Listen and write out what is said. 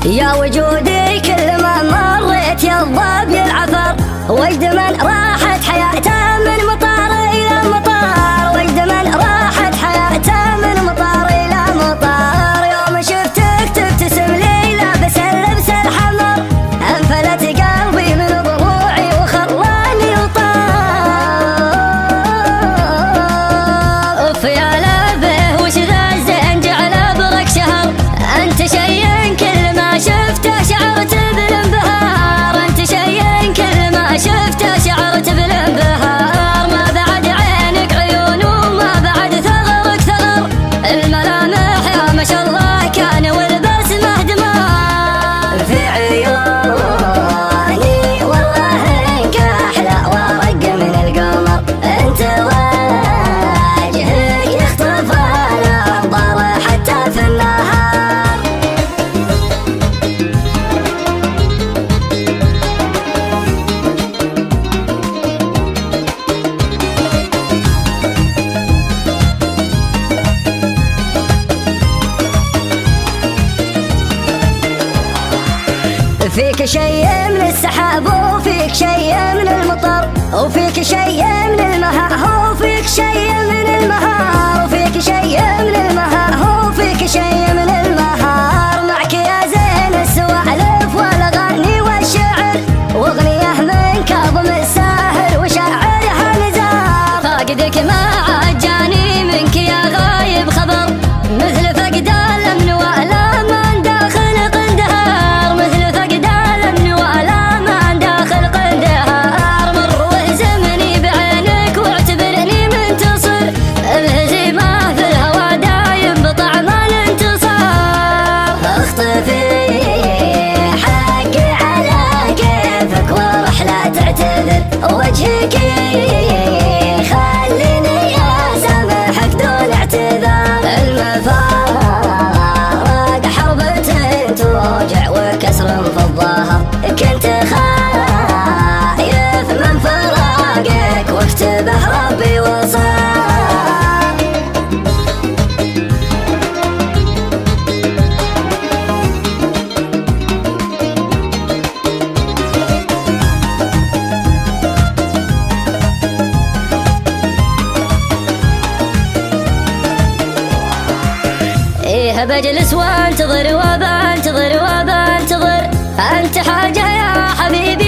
يا وجودي كل ما مريت يضب العفر، وجد من راحت حياته من مطار إلى مطار، وجد من راحت حياته من مطار إلى مطار. يوم شفتك تبتسم لي لابس اللبس الحمر، انفلت قلبي من ضلوعي وخلاني وطار. يا لبه وش ذا الزين جعله برك شهر، انت شي كل ما شفته شعرت بالانبهار، انت شي كل ما شفته شعرت بالانبهار. ما بعد عينك عيون وما بعد ثغرك ثغر، الملامح يا ما شاء الله كان والبسمه دمار. في عيوني والله انك احلى ورق من القمر، انت وجهك يخطف الانظار حتى في النهار. فيك شيء من السحاب وفيك شيء من المطر، وفيك شيء من المها وفيك شيء من المهار، وفيك شيء من المها وفيك شيء من المهار. معك يا زين السوالف والاغاني والشعر، واغنيه من كاظم الساهر وشاعرها نزار. فاقدك ما عجاني منك يا غايب خبر، مثل فقد الامن والامان داخل قندهار، مثل فقد الامن والامان داخل قندهار. مر وهزمني بعينك واعتبرني منتصر، الهزيمه في الهوى دايم بطعم الانتصار. اخطفي حقي على كيفك واروح لا تعتذر، وجهك خليني اسامحك دون اعتذار. المفارق حربة توجع وكسر في الظهر، كنت خايف من فراقك واكتبه ربي وصار. إيه بجلس وانتظر وبنتظر وبنتظر، انت حاجة يا حبيبي